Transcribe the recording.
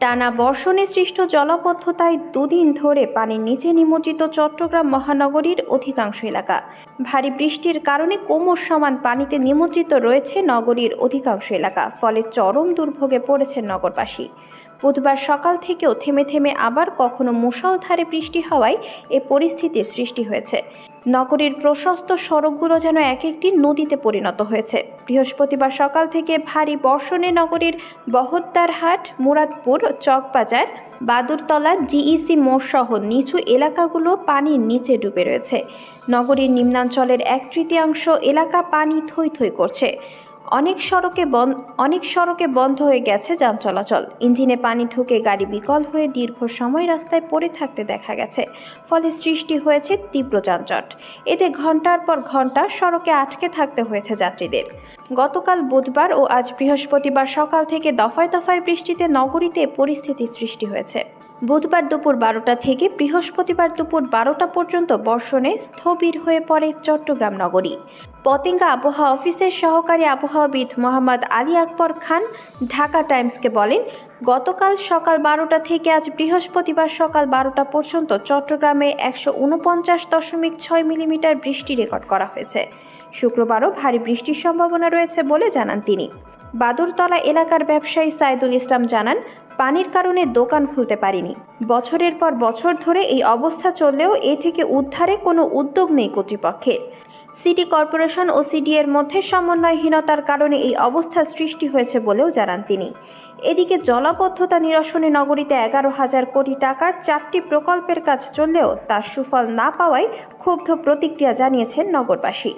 টানা বর্ষণে সৃষ্ট জলাবদ্ধতায় দুদিন ধরে পানির নিচে নিমজ্জিত চট্টগ্রাম মহানগরীর অধিকাংশ এলাকা। ভারী বৃষ্টির কারণে কোমর সমান পানিতে নিমজ্জিত রয়েছে নগরীর অধিকাংশ এলাকা, ফলে চরম দুর্ভোগে পড়েছেন নগরবাসী। বুধবার সকাল থেকেও থেমে থেমে আবার কখনো মুষলধারে বৃষ্টি হওয়ায় এ পরিস্থিতির সৃষ্টি হয়েছে। নগরীর প্রশস্ত সড়কগুলো যেন এক একটি নদীতে পরিণত হয়েছে। বৃহস্পতিবার সকাল থেকে ভারী বর্ষণে নগরীর বহদ্দারহাট, মুরাদপুর, চকবাজার, বাদুরতলা, জিইসি মোড় সহ নিচু এলাকাগুলো পানির নিচে ডুবে রয়েছে। নগরীর নিম্নাঞ্চলের 1/3 এলাকা পানি থই থই করছে। অনেক সড়কে বন্ধ হয়ে গেছে যান চলাচল। ইঞ্জিনে পানি ঢুকে গাড়ি বিকল হয়ে দীর্ঘ সময় রাস্তায় পড়ে থাকতে দেখা গেছে, ফলে সৃষ্টি হয়েছে তীব্র যানজট। এতে ঘন্টার পর ঘন্টা সড়কে আটকে থাকতে হয়েছে যাত্রীদের। গতকাল বুধবার ও আজ বৃহস্পতিবার সকাল থেকে দফায় দফায় বৃষ্টিতে নগরীতে পরিস্থিতির সৃষ্টি হয়েছে। বুধবার দুপুর 12টা থেকে বৃহস্পতিবার দুপুর 12টা পর্যন্ত বর্ষণে স্থবির হয়ে পড়ে চট্টগ্রাম নগরী। পতেঙ্গা আবহাওয়া অফিসের সহকারী আবহাওয়াবিদ মোহাম্মদ আলী আকবর খান ঢাকা টাইমসকে বলেন, গতকাল সকাল 12টা থেকে আজ বৃহস্পতিবার সকাল 12টা পর্যন্ত চট্টগ্রামে 149.6 মিলিমিটার বৃষ্টি রেকর্ড করা হয়েছে। শুক্রবারও ভারী বৃষ্টির সম্ভাবনা রয়েছে বলে জানান তিনি। বাদুরতলা এলাকার ব্যবসায়ী সাইদুল ইসলাম জানান, পানির কারণে দোকান খুলতে পারিনি। বছরের পর বছর ধরে এই অবস্থা চললেও এ থেকে উদ্ধারে কোনো উদ্যোগ নেই কর্তৃপক্ষের। সিটি কর্পোরেশন ও সিডিএর মধ্যে সমন্বয়হীনতার কারণে এই অবস্থার সৃষ্টি হয়েছে বলেও জানান তিনি। এদিকে জলাবদ্ধতা নিরসনে নগরীতে 11,000 কোটি টাকার 4টি প্রকল্পের কাজ চললেও তার সুফল না পাওয়ায় ক্ষুব্ধ প্রতিক্রিয়া জানিয়েছেন নগরবাসী।